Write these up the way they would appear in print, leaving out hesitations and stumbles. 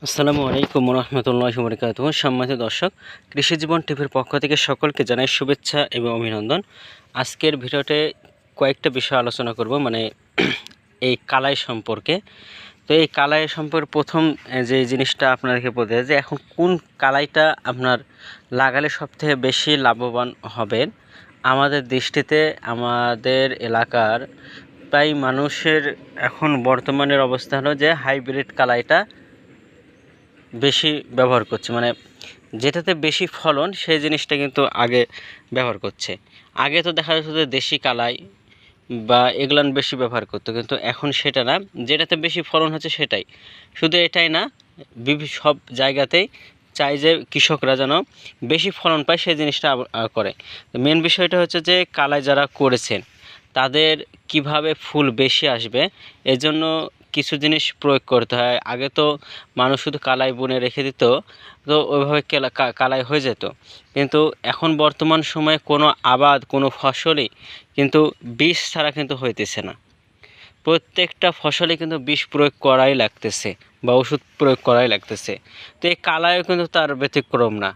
আসসালামু আলাইকুম রহমতুল্লাহি ওয়া বারাকাতুহু। সম্মানিত দর্শক, কৃষি জীবন টিভির পক্ষ থেকে সকলকে জানাই শুভেচ্ছা এবং অভিনন্দন। আজকের ভিডিওতে কয়েকটা বিষয় আলোচনা করব, মানে এই কালাই সম্পর্কে। তো এই কালাই সম্পর্কে প্রথম যে জিনিসটা আপনাদেরকে বলতে যে এখন কোন কালাইটা আপনার লাগালে সবথেকে বেশি লাভবান হবেন। আমাদের দৃষ্টিতে আমাদের এলাকার প্রায় মানুষের এখন বর্তমানের অবস্থা হলো যে হাইব্রিড কালাইটা বেশি ব্যবহার করছে, মানে যেটাতে বেশি ফলন সেই জিনিসটা কিন্তু আগে ব্যবহার করছে। আগে তো দেখা যাচ্ছে যে দেশি কালাই বা এগুলান বেশি ব্যবহার করতো, কিন্তু এখন সেটা না, যেটাতে বেশি ফলন হচ্ছে সেটাই। শুধু এটাই না, সব জায়গাতেই চাই যে কৃষকরা যেন বেশি ফলন পায় সেই জিনিসটা করে। মেন বিষয়টা হচ্ছে যে কালাই যারা করেছেন তাদের কিভাবে ফুল বেশি আসবে এজন্য কিছু জিনিস প্রয়োগ করতে হয়। আগে তো মানুষ শুধু কালাই বুনে রেখে দিত, তো ওইভাবে কালাই হয়ে যেত। কিন্তু এখন বর্তমান সময়ে কোনো আবাদ, কোনো ফসলই কিন্তু বিষ ছাড়া কিন্তু হইতেছে না। প্রত্যেকটা ফসলে কিন্তু বিষ প্রয়োগ করাই লাগতেছে বা ওষুধ প্রয়োগ করাই লাগতেছে। তো এই কালাইও কিন্তু তার ব্যতিক্রম না।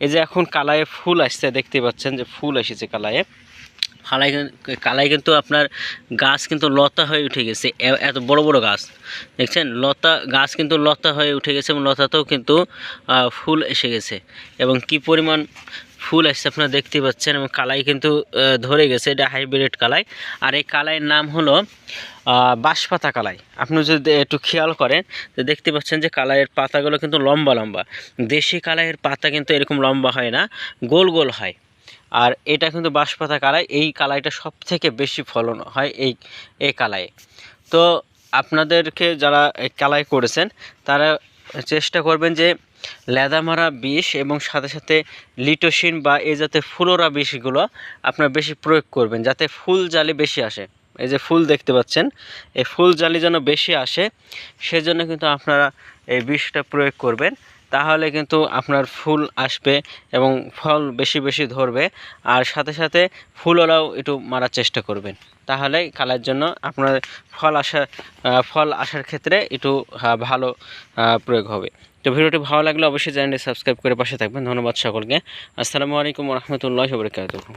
এই যে এখন কালাইয়ে ফুল আসছে, দেখতে পাচ্ছেন যে ফুল এসেছে কালাইয়ে। কালাই কিন্তু আপনার গাছ কিন্তু লতা হয়ে উঠে গেছে, এত বড় বড় গাছ দেখছেন, লতা গাছ কিন্তু লতা হয়ে উঠে গেছে এবং লতাতেও কিন্তু ফুল এসে গেছে এবং কি পরিমাণ ফুল আসছে আপনারা দেখতে পাচ্ছেন। এবং কালাই কিন্তু ধরে গেছে, এটা হাইব্রিড কালাই। আর এই কালাইয়ের নাম হলো বাঁশপাতা কালাই। আপনি যদি একটু খেয়াল করেন তো দেখতে পাচ্ছেন যে কালাইয়ের পাতাগুলো কিন্তু লম্বা লম্বা। দেশি কালাইয়ের পাতা কিন্তু এরকম লম্বা হয় না, গোল গোল হয়। আর এটা কিন্তু বাঁশপাতা কালাই। এই কালাইটা সব থেকে বেশি ফলন হয় এই কালাইয়ে। তো আপনাদেরকে যারা কালাই করেছেন তারা চেষ্টা করবেন যে লেদা মারা বিষ এবং সাথে সাথে লিটোসিন বা এই জাতীয় ফুলোরা বিষগুলো আপনারা বেশি প্রয়োগ করবেন, যাতে ফুল জালি বেশি আসে। এই যে ফুল দেখতে পাচ্ছেন, এই ফুল জালি যেন বেশি আসে সেজন্য কিন্তু আপনারা এই বিষটা প্রয়োগ করবেন। তাহলে কিন্তু আপনার ফুল আসবে এবং ফল বেশি বেশি ধরবে। আর সাথে সাথে ফুলওরাও একটু মারার চেষ্টা করবেন, তাহলে কালার জন্য আপনার ফল আসার ক্ষেত্রে একটু ভালো প্রয়োগ হবে। তো ভিডিওটি ভালো লাগলে অবশ্যই চ্যানেলটি সাবস্ক্রাইব করে পাশে থাকবেন। ধন্যবাদ সকলকে। আসসালামু আলাইকুম রহমতুল্লাহি ওয়া বারাকাতুহু।